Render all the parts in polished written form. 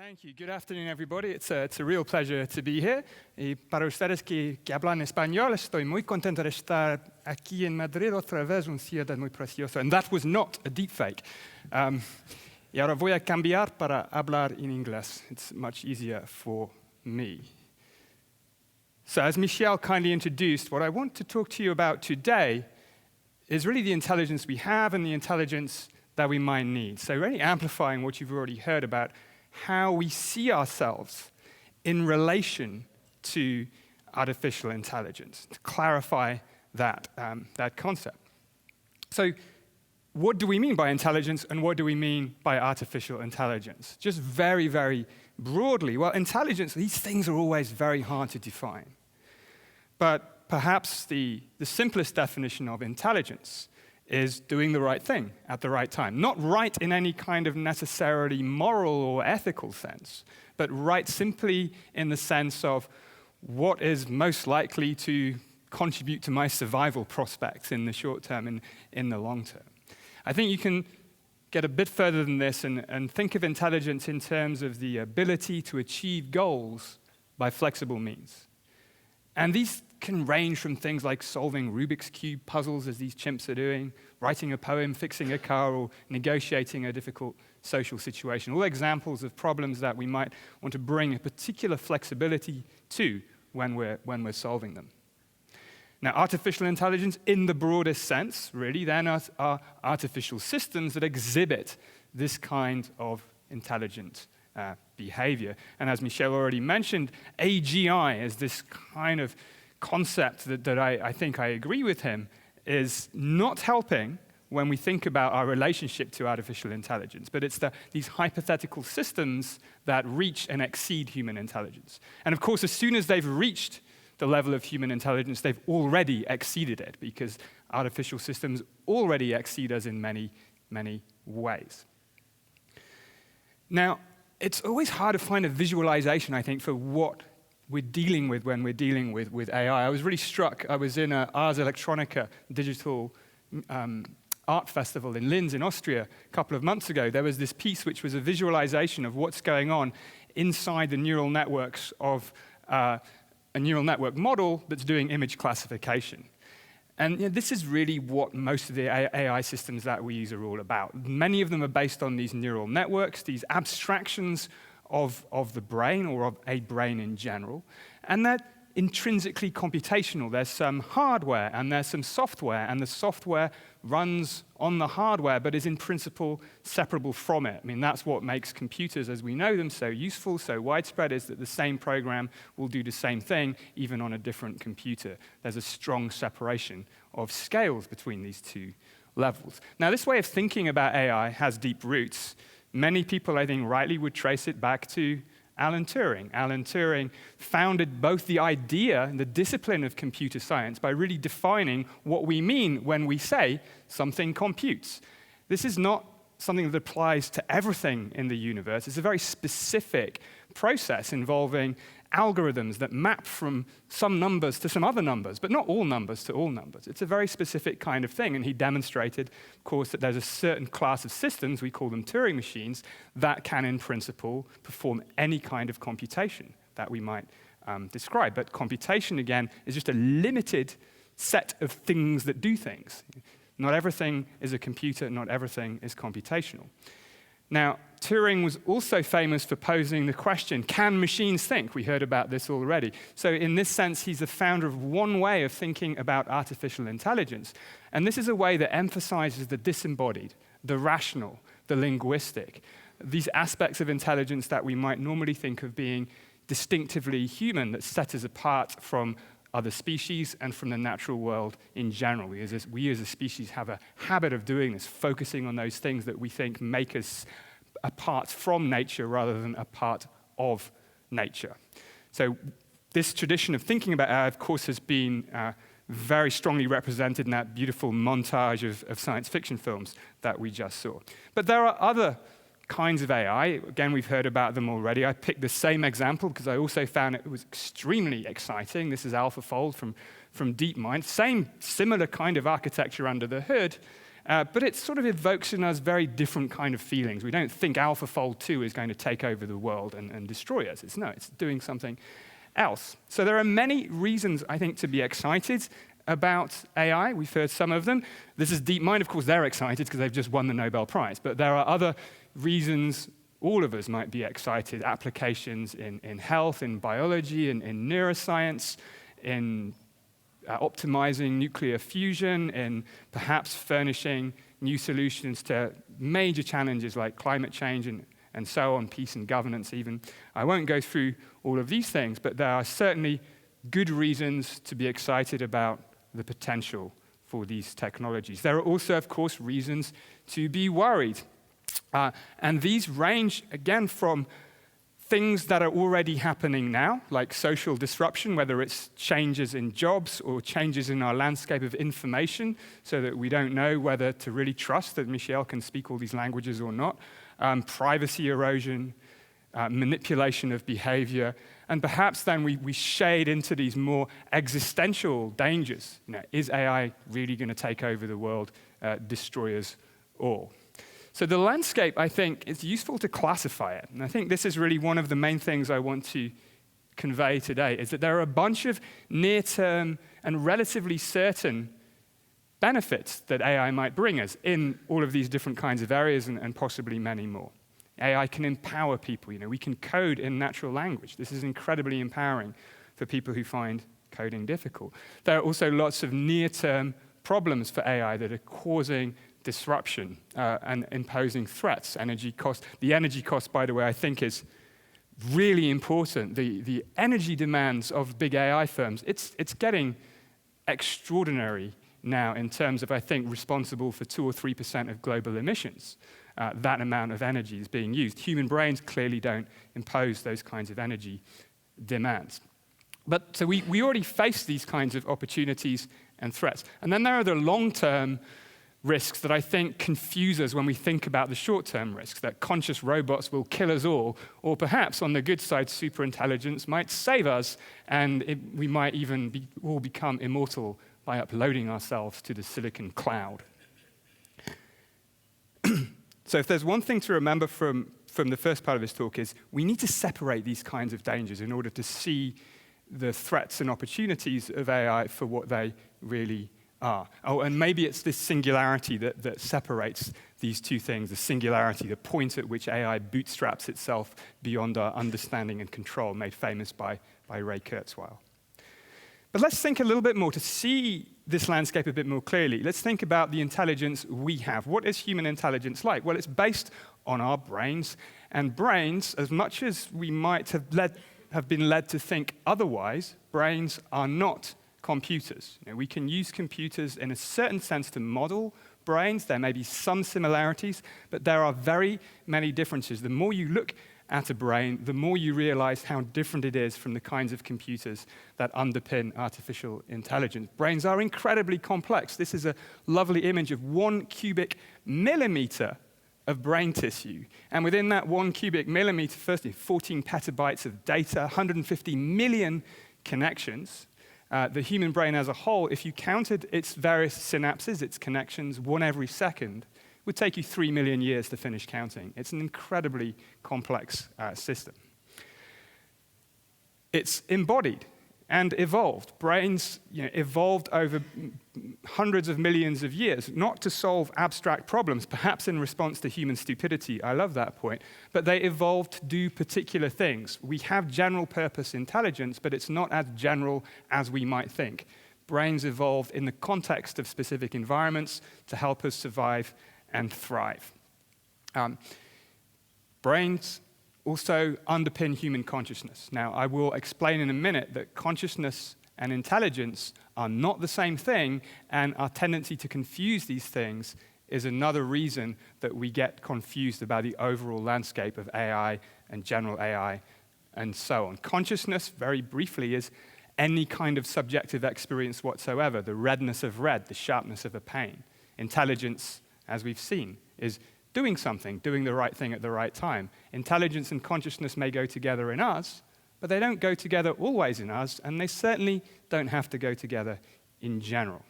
Thank you. Good afternoon, everybody. It's a real pleasure to be here. Y para ustedes que hablan español, estoy muy contento de estar aquí en Madrid otra vez, una ciudad muy preciosa. And that was not a deepfake. Y ahora voy a cambiar para hablar en inglés. It's much easier for me. So as Michelle kindly introduced, what I want to talk to you about today is really the intelligence we have and the intelligence that we might need. So really amplifying what you've already heard about how we see ourselves in relation to artificial intelligence, to clarify that concept. So what do we mean by intelligence and what do we mean by artificial intelligence? Just very, very broadly, well, intelligence, these things are always very hard to define. But perhaps the simplest definition of intelligence is doing the right thing at the right time. Not right in any kind of necessarily moral or ethical sense, but right simply in the sense of what is most likely to contribute to my survival prospects in the short term and in the long term. I think you can get a bit further than this and think of intelligence in terms of the ability to achieve goals by flexible means. And these can range from things like solving Rubik's Cube puzzles, as these chimps are doing, writing a poem, fixing a car, or negotiating a difficult social situation. All examples of problems that we might want to bring a particular flexibility to when we're solving them. Now, artificial intelligence, in the broadest sense, really, then are artificial systems that exhibit this kind of intelligent behavior. And as Michelle already mentioned, AGI is this kind of concept that I think I agree with him, is not helping when we think about our relationship to artificial intelligence, but it's these hypothetical systems that reach and exceed human intelligence. And of course, as soon as they've reached the level of human intelligence, they've already exceeded it, because artificial systems already exceed us in many, many ways. Now, it's always hard to find a visualization, I think, for what we're dealing with when we're dealing with AI. I was really struck. I was in a Ars Electronica digital art festival in Linz in Austria a couple of months ago. There was this piece which was a visualization of what's going on inside the neural networks of a neural network model that's doing image classification. And this is really what most of the AI systems that we use are all about. Many of them are based on these neural networks, these abstractions of the brain, or of a brain in general. And they're intrinsically computational. There's some hardware and there's some software, and the software runs on the hardware but is in principle separable from it. I mean, that's what makes computers as we know them so useful, so widespread, is that the same program will do the same thing even on a different computer. There's a strong separation of scales between these two levels. Now, this way of thinking about AI has deep roots. Many people, I think, rightly would trace it back to Alan Turing. Alan Turing founded both the idea and the discipline of computer science by really defining what we mean when we say something computes. This is not something that applies to everything in the universe. It's a very specific process involving algorithms that map from some numbers to some other numbers, but not all numbers to all numbers. It's a very specific kind of thing, and he demonstrated, of course, that there's a certain class of systems, we call them Turing machines, that can, in principle, perform any kind of computation that we might describe. But computation, again, is just a limited set of things that do things. Not everything is a computer, not everything is computational. Now, Turing was also famous for posing the question, can machines think? We heard about this already. So in this sense, he's the founder of one way of thinking about artificial intelligence. And this is a way that emphasizes the disembodied, the rational, the linguistic, these aspects of intelligence that we might normally think of being distinctively human, that set us apart from other species and from the natural world in general. We as a species have a habit of doing this, focusing on those things that we think make us apart from nature rather than a part of nature. So this tradition of thinking about AI, of course, has been very strongly represented in that beautiful montage of science fiction films that we just saw. But there are other kinds of AI. Again, we've heard about them already. I picked the same example because I also found it was extremely exciting. This is AlphaFold from DeepMind. Similar kind of architecture under the hood. but it sort of evokes in us very different kind of feelings. We don't think AlphaFold 2 is going to take over the world and destroy us. It's doing something else. So there are many reasons, I think, to be excited about AI. We've heard some of them. This is DeepMind. Of course, they're excited because they've just won the Nobel Prize. But there are other reasons all of us might be excited. Applications in health, in biology, in neuroscience, in optimizing nuclear fusion, in perhaps furnishing new solutions to major challenges like climate change and so on, peace and governance even. I won't go through all of these things, but there are certainly good reasons to be excited about the potential for these technologies. There are also, of course, reasons to be worried. And these range, again, from things that are already happening now, like social disruption, whether it's changes in jobs or changes in our landscape of information, so that we don't know whether to really trust that Michelle can speak all these languages or not, privacy erosion, manipulation of behavior, and perhaps then we shade into these more existential dangers. Is AI really going to take over the world, destroy us all? So the landscape, I think, it's useful to classify it. And I think this is really one of the main things I want to convey today, is that there are a bunch of near-term and relatively certain benefits that AI might bring us in all of these different kinds of areas and possibly many more. AI can empower people. We can code in natural language. This is incredibly empowering for people who find coding difficult. There are also lots of near-term problems for AI that are causing disruption and imposing threats. Energy cost. The energy cost, by the way, I think is really important. The energy demands of big AI firms, it's getting extraordinary now in terms of, I think, responsible for 2 or 3% of global emissions. That amount of energy is being used. Human brains clearly don't impose those kinds of energy demands. But so we already face these kinds of opportunities and threats. And then there are the long-term risks that I think confuse us when we think about the short-term risks, that conscious robots will kill us all, or perhaps on the good side, superintelligence might save us, and we might even all become immortal by uploading ourselves to the silicon cloud. So if there's one thing to remember from the first part of this talk is we need to separate these kinds of dangers in order to see the threats and opportunities of AI for what they really are. Oh, and maybe it's this singularity that separates these two things, the singularity, the point at which AI bootstraps itself beyond our understanding and control, made famous by Ray Kurzweil. But let's think a little bit more to see this landscape a bit more clearly. Let's think about the intelligence we have. What is human intelligence like? Well, it's based on our brains, and brains, as much as we might have been led to think otherwise, brains are not computers. We can use computers in a certain sense to model brains. There may be some similarities, but there are very many differences. The more you look at a brain, the more you realize how different it is from the kinds of computers that underpin artificial intelligence. Brains are incredibly complex. This is a lovely image of 1 cubic millimeter of brain tissue. And within that 1 cubic millimeter, firstly, 14 petabytes of data, 150 million connections. The human brain as a whole, if you counted its various synapses, its connections, one every second, would take you 3 million years to finish counting. It's an incredibly complex system. It's embodied and evolved. Brains evolved over hundreds of millions of years, not to solve abstract problems, perhaps in response to human stupidity. I love that point. But they evolved to do particular things. We have general purpose intelligence, but it's not as general as we might think. Brains evolved in the context of specific environments to help us survive and thrive. Brains also underpin human consciousness. Now, I will explain in a minute that consciousness and intelligence are not the same thing, and our tendency to confuse these things is another reason that we get confused about the overall landscape of AI and general AI and so on. Consciousness, very briefly, is any kind of subjective experience whatsoever, the redness of red, the sharpness of a pain. Intelligence, as we've seen, is doing something, doing the right thing at the right time. Intelligence and consciousness may go together in us, but they don't go together always in us, and they certainly don't have to go together in general.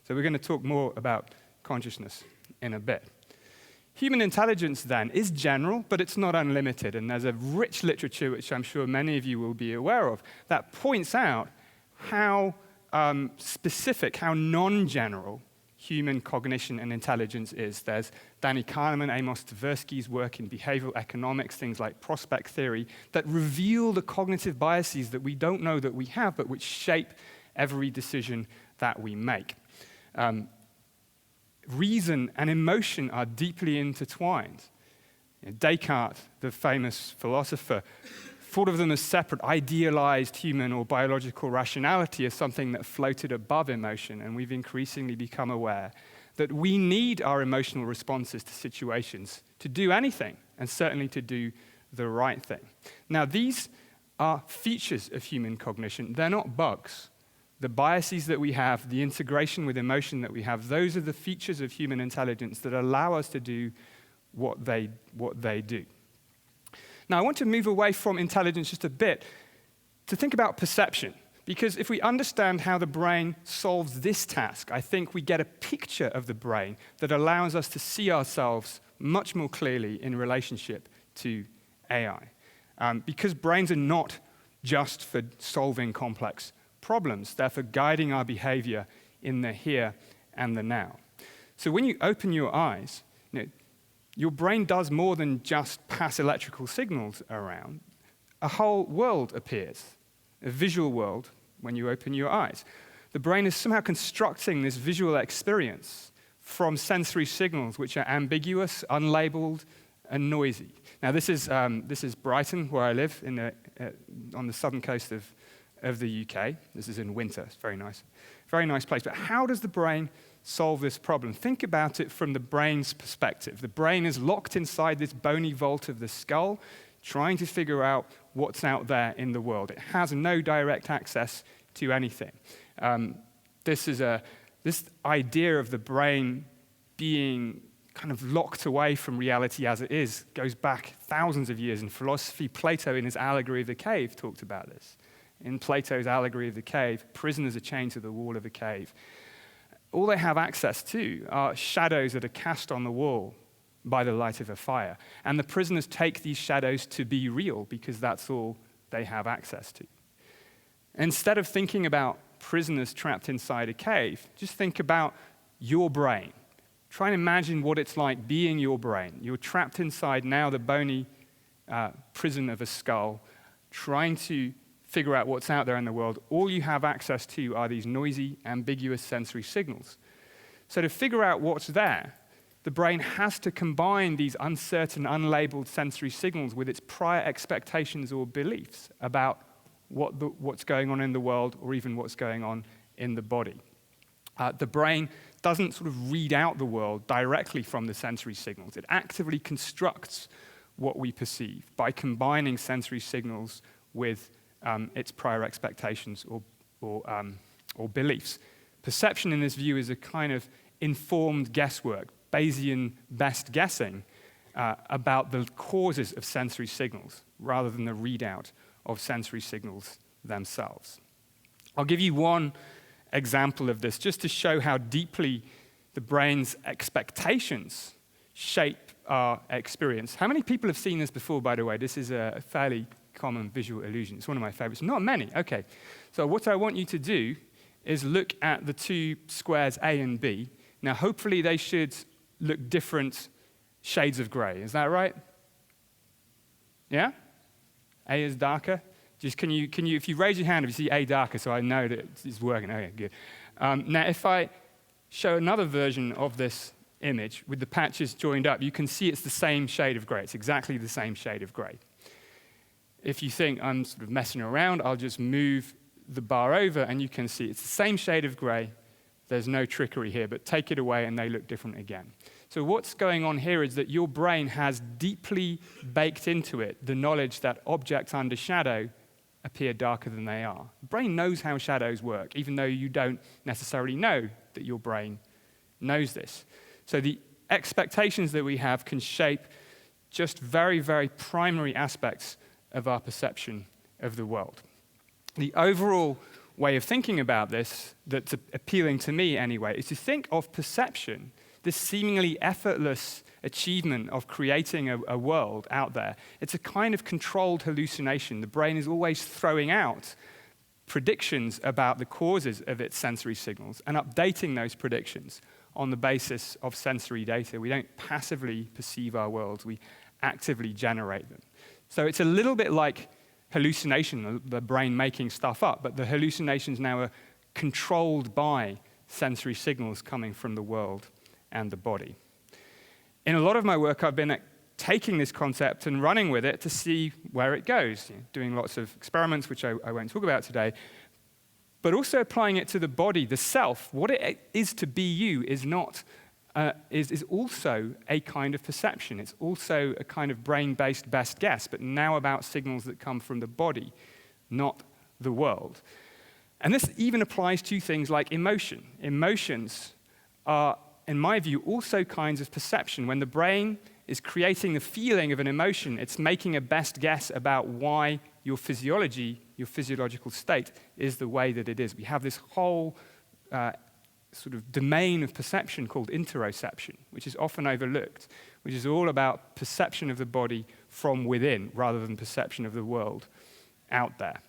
So we're going to talk more about consciousness in a bit. Human intelligence, then, is general, but it's not unlimited, and there's a rich literature, which I'm sure many of you will be aware of, that points out how specific, how non-general human cognition and intelligence is. There's Danny Kahneman, Amos Tversky's work in behavioral economics, things like prospect theory, that reveal the cognitive biases that we don't know that we have, but which shape every decision that we make. Reason and emotion are deeply intertwined. Descartes, the famous philosopher, thought of them as separate, idealized human or biological rationality as something that floated above emotion, and we've increasingly become aware that we need our emotional responses to situations to do anything, and certainly to do the right thing. Now, these are features of human cognition. They're not bugs. The biases that we have, the integration with emotion that we have, those are the features of human intelligence that allow us to do what they do. Now, I want to move away from intelligence just a bit to think about perception, because if we understand how the brain solves this task, I think we get a picture of the brain that allows us to see ourselves much more clearly in relationship to AI. Because brains are not just for solving complex problems, they're for guiding our behavior in the here and the now. So when you open your eyes, your brain does more than just pass electrical signals around. A whole world appears, a visual world, when you open your eyes. The brain is somehow constructing this visual experience from sensory signals which are ambiguous, unlabeled, and noisy. Now, this is Brighton, where I live, on the southern coast of the UK. This is in winter. It's very nice place. But how does the brain solve this problem? Think about it from the brain's perspective. The brain is locked inside this bony vault of the skull, trying to figure out what's out there in the world. It has no direct access to anything. This idea of the brain being kind of locked away from reality as it is goes back thousands of years in philosophy. Plato, in his allegory of the cave, talked about this. In Plato's allegory of the cave, prisoners are chained to the wall of a cave. All they have access to are shadows that are cast on the wall by the light of a fire. And the prisoners take these shadows to be real because that's all they have access to. Instead of thinking about prisoners trapped inside a cave, just think about your brain. Try and imagine what it's like being your brain. You're trapped inside now the bony prison of a skull, trying to figure out what's out there in the world. All you have access to are these noisy, ambiguous sensory signals. So to figure out what's there, the brain has to combine these uncertain, unlabeled sensory signals with its prior expectations or beliefs about what's going on in the world or even what's going on in the body. The brain doesn't sort of read out the world directly from the sensory signals. It actively constructs what we perceive by combining sensory signals with its prior expectations or beliefs. Perception in this view is a kind of informed guesswork, Bayesian best guessing about the causes of sensory signals rather than the readout of sensory signals themselves. I'll give you one example of this just to show how deeply the brain's expectations shape our experience. How many people have seen this before, by the way? This is a fairly common visual illusion. It's one of my favorites. Not many. Okay. So what I want you to do is look at the two squares A and B. Now, hopefully they should look different shades of gray. Is that right? Yeah? A is darker. Just can you, if you raise your hand if you see A darker, so I know that it's working. Okay, good. Now, if I show another version of this image with the patches joined up, you can see it's the same shade of gray. It's exactly the same shade of gray. If you think I'm sort of messing around, I'll just move the bar over, and you can see it's the same shade of gray. There's no trickery here, but take it away, and they look different again. So what's going on here is that your brain has deeply baked into it the knowledge that objects under shadow appear darker than they are. The brain knows how shadows work, even though you don't necessarily know that your brain knows this. So the expectations that we have can shape just very, very primary aspects of our perception of the world. The overall way of thinking about this, that's appealing to me anyway, is to think of perception this seemingly effortless achievement of creating a world out there, it's a kind of controlled hallucination. The brain is always throwing out predictions about the causes of its sensory signals and updating those predictions on the basis of sensory data. We don't passively perceive our worlds, we actively generate them. So it's a little bit like hallucination, the brain making stuff up, but the hallucinations now are controlled by sensory signals coming from the world and the body. In a lot of my work, I've been taking this concept and running with it to see where it goes, doing lots of experiments, which I won't talk about today, but also applying it to the body, the self. What it is to be you is not is also a kind of perception. It's also a kind of brain-based best guess, but now about signals that come from the body, not the world. And this even applies to things like emotion. Emotions are, in my view, also kinds of perception. When the brain is creating the feeling of an emotion, it's making a best guess about why your physiology, your physiological state, is the way that it is. We have this whole sort of domain of perception called interoception, which is often overlooked, which is all about perception of the body from within rather than perception of the world out there.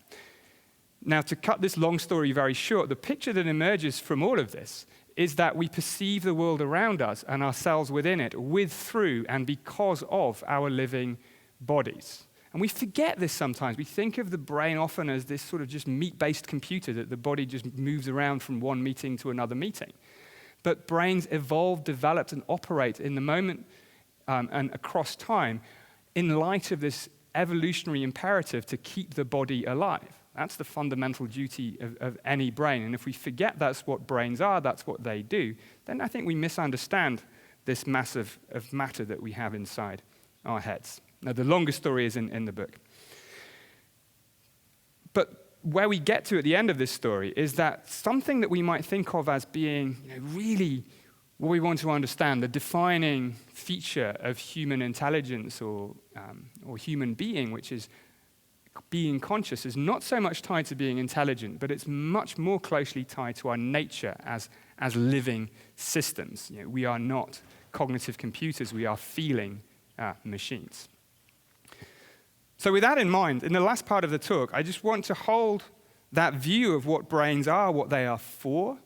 Now, to cut this long story very short, the picture that emerges from all of this is that we perceive the world around us and ourselves within it with, through, and because of our living bodies. And we forget this sometimes. We think of the brain often as this sort of just meat-based computer that the body just moves around from one meeting to another meeting. But brains evolve, develop, and operate in the moment and across time in light of this evolutionary imperative to keep the body alive. That's the fundamental duty of any brain. And if we forget that's what brains are, that's what they do, then I think we misunderstand this mass of matter that we have inside our heads. Now, the longest story is in the book. But where we get to at the end of this story is that something that we might think of as being really what we want to understand, the defining feature of human intelligence or human being, which is being conscious, is not so much tied to being intelligent, but it's much more closely tied to our nature as living systems. We are not cognitive computers, we are feeling machines. So with that in mind, in the last part of the talk, I just want to hold that view of what brains are, what they are for,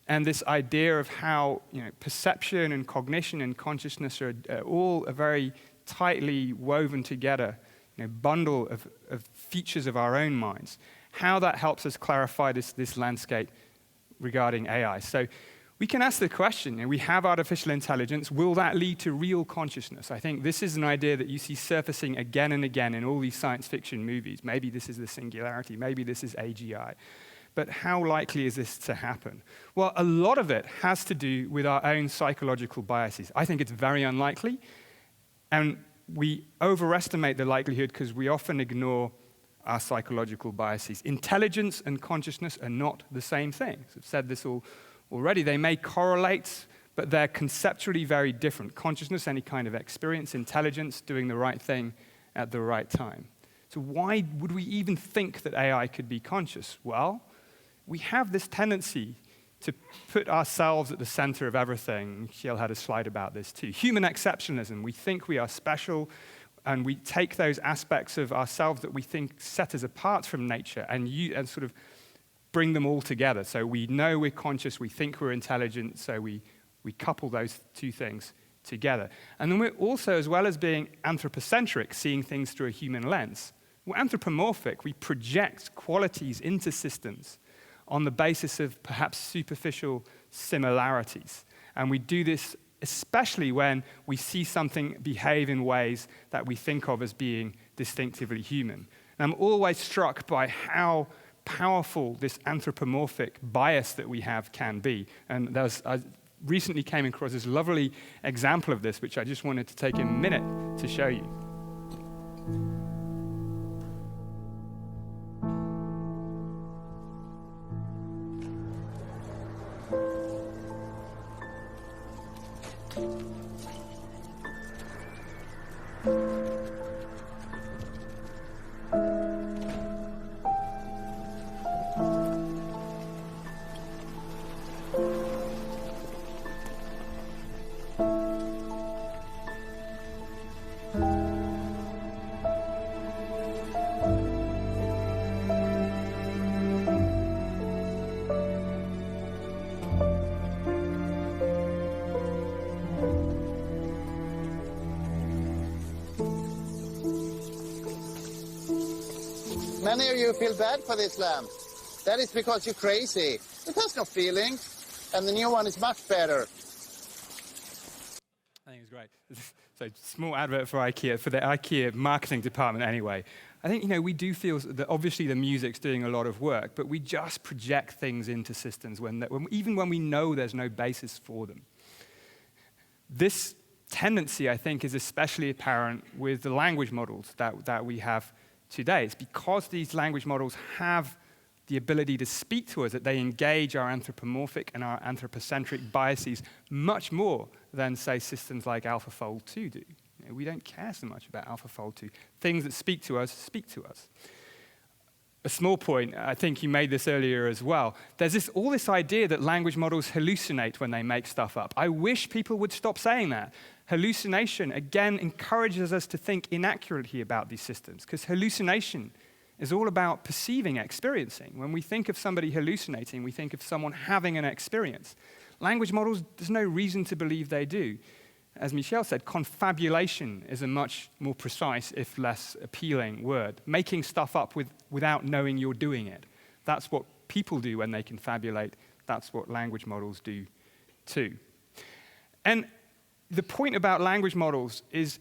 and this idea of how perception and cognition and consciousness are all a very tightly woven together bundle of features of our own minds, how that helps us clarify this landscape regarding AI. So we can ask the question, we have artificial intelligence, will that lead to real consciousness? I think this is an idea that you see surfacing again and again in all these science fiction movies. Maybe this is the singularity, maybe this is AGI. But how likely is this to happen? Well, a lot of it has to do with our own psychological biases. I think it's very unlikely, and we overestimate the likelihood because we often ignore our psychological biases. Intelligence and consciousness are not the same things. I've said this already. They may correlate, but they're conceptually very different. Consciousness, any kind of experience. Intelligence, doing the right thing at the right time. So why would we even think that AI could be conscious? Well, we have this tendency to put ourselves at the center of everything. Michiel had a slide about this too. Human exceptionalism. We think we are special, and we take those aspects of ourselves that we think set us apart from nature and sort of bring them all together. So we know we're conscious, we think we're intelligent, so we couple those two things together. And then we're also, as well as being anthropocentric, seeing things through a human lens, we're anthropomorphic. We project qualities into systems on the basis of perhaps superficial similarities. And we do this especially when we see something behave in ways that we think of as being distinctively human. And I'm always struck by how powerful this anthropomorphic bias that we have can be. And I recently came across this lovely example of this, which I just wanted to take a minute to show you. Many of you feel bad for this lamp. That is because you're crazy. It has no feeling, and the new one is much better. I think it's great. So, small advert for IKEA, for the IKEA marketing department anyway. I think, we do feel that obviously the music's doing a lot of work, but we just project things into systems even when we know there's no basis for them. This tendency, I think, is especially apparent with the language models that we have today. It's because these language models have the ability to speak to us that they engage our anthropomorphic and our anthropocentric biases much more than, say, systems like AlphaFold 2 do. We don't care so much about AlphaFold 2. Things that speak to us, speak to us. A small point, I think you made this earlier as well. There's all this idea that language models hallucinate when they make stuff up. I wish people would stop saying that. Hallucination, again, encourages us to think inaccurately about these systems, because hallucination is all about perceiving, experiencing. When we think of somebody hallucinating, we think of someone having an experience. Language models, there's no reason to believe they do. As Michel said, confabulation is a much more precise, if less appealing word. Making stuff up without knowing you're doing it. That's what people do when they confabulate. That's what language models do too. And the point about language models is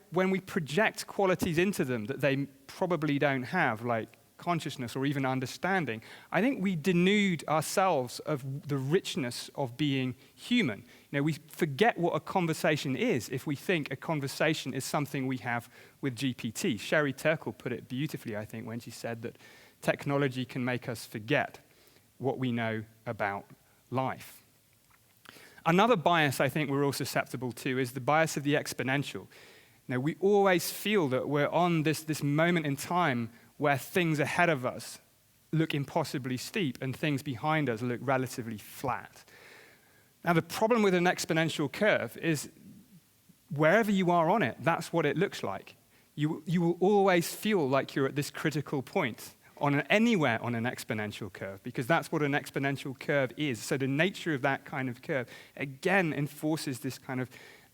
when we project qualities into them that they probably don't have, like consciousness or even understanding, I think we denude ourselves of the richness of being human. We forget what a conversation is if we think a conversation is something we have with GPT. Sherry Turkle put it beautifully, I think, when she said that technology can make us forget what we know about life. Another bias I think we're all susceptible to is the bias of the exponential. We always feel that we're on this moment in time where things ahead of us look impossibly steep and things behind us look relatively flat. Now, the problem with an exponential curve is wherever you are on it, that's what it looks like. You will always feel like you're at this critical point anywhere on an exponential curve, because that's what an exponential curve is. So the nature of that kind of curve, again, enforces this kind of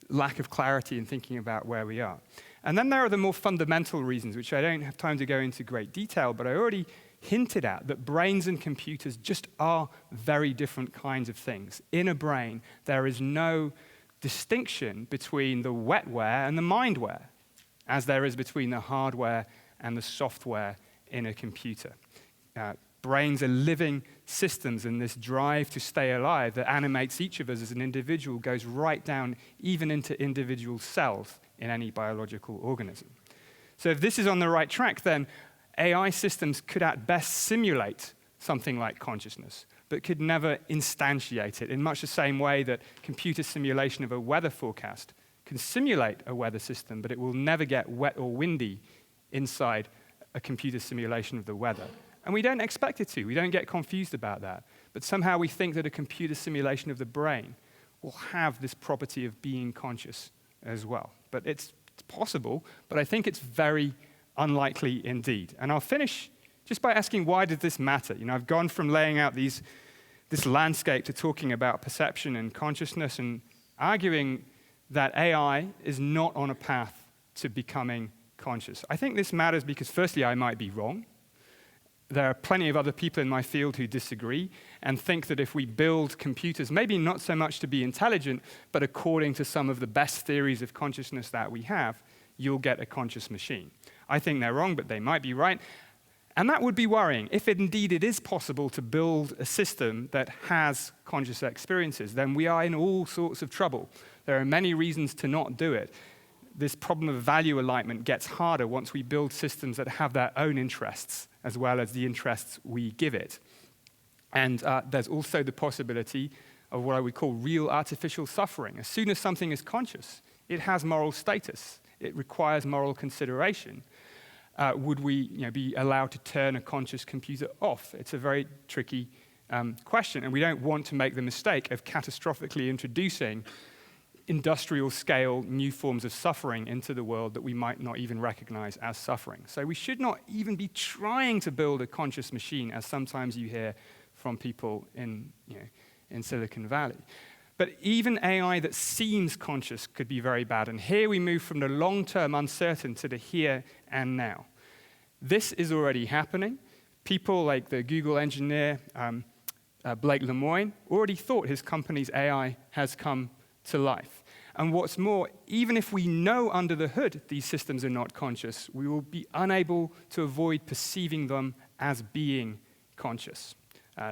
lack of clarity in thinking about where we are. And then there are the more fundamental reasons, which I don't have time to go into great detail, but I already hinted at that brains and computers just are very different kinds of things. In a brain, there is no distinction between the wetware and the mindware, as there is between the hardware and the software in a computer. Brains are living systems, and this drive to stay alive that animates each of us as an individual goes right down even into individual cells in any biological organism. So if this is on the right track, then AI systems could at best simulate something like consciousness, but could never instantiate it, in much the same way that computer simulation of a weather forecast can simulate a weather system, but it will never get wet or windy inside a computer simulation of the weather. And we don't expect it to. We don't get confused about that. But somehow we think that a computer simulation of the brain will have this property of being conscious as well. But it's possible, but I think it's very unlikely indeed. And I'll finish just by asking, why did this matter? I've gone from laying out this landscape to talking about perception and consciousness and arguing that AI is not on a path to becoming conscious. I think this matters because, firstly, I might be wrong. There are plenty of other people in my field who disagree and think that if we build computers, maybe not so much to be intelligent, but according to some of the best theories of consciousness that we have, you'll get a conscious machine. I think they're wrong, but they might be right. And that would be worrying. If indeed it is possible to build a system that has conscious experiences, then we are in all sorts of trouble. There are many reasons to not do it. This problem of value alignment gets harder once we build systems that have their own interests, as well as the interests we give it. And there's also the possibility of what I would call real artificial suffering. As soon as something is conscious, it has moral status. It requires moral consideration. Would we be allowed to turn a conscious computer off? It's a very tricky question, and we don't want to make the mistake of catastrophically introducing industrial-scale new forms of suffering into the world that we might not even recognize as suffering. So we should not even be trying to build a conscious machine, as sometimes you hear from people in Silicon Valley. But even AI that seems conscious could be very bad. And here we move from the long-term uncertain to the here and now. This is already happening. People like the Google engineer, Blake Lemoine, already thought his company's AI has come to life. And what's more, even if we know under the hood these systems are not conscious, we will be unable to avoid perceiving them as being conscious.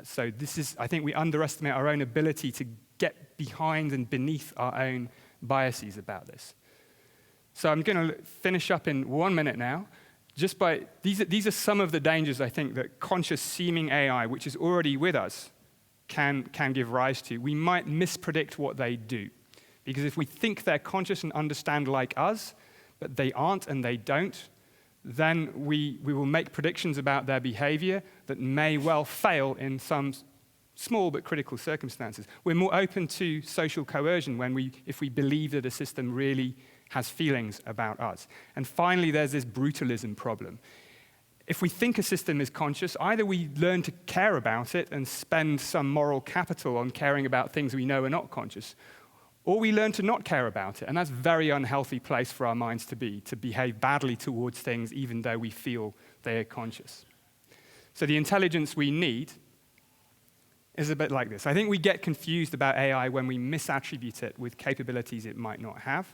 So this is, I think we underestimate our own ability to get behind and beneath our own biases about this. So I'm going to finish up in 1 minute now. These are some of the dangers, I think, that conscious-seeming AI, which is already with us, can give rise to. We might mispredict what they do. Because if we think they're conscious and understand like us, but they aren't and they don't, then we will make predictions about their behavior that may well fail in some small but critical circumstances. We're more open to social coercion if we believe that a system really has feelings about us. And finally, there's this brutalism problem. If we think a system is conscious, either we learn to care about it and spend some moral capital on caring about things we know are not conscious, or we learn to not care about it, and that's a very unhealthy place for our minds to behave badly towards things even though we feel they are conscious. So the intelligence we need is a bit like this. I think we get confused about AI when we misattribute it with capabilities it might not have.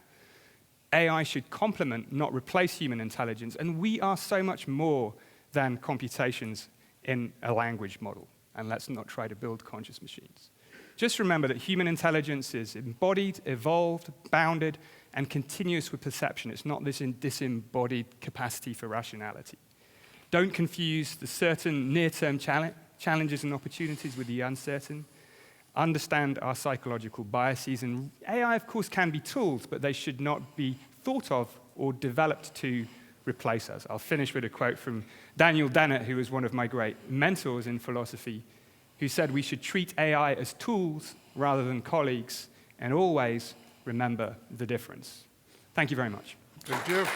AI should complement, not replace human intelligence, and we are so much more than computations in a language model, and let's not try to build conscious machines. Just remember that human intelligence is embodied, evolved, bounded, and continuous with perception. It's not this disembodied capacity for rationality. Don't confuse the certain near-term challenges and opportunities with the uncertain. Understand our psychological biases. And AI, of course, can be tools, but they should not be thought of or developed to replace us. I'll finish with a quote from Daniel Dennett, who was one of my great mentors in philosophy, who said we should treat AI as tools rather than colleagues, and always remember the difference. Thank you very much. Thank you.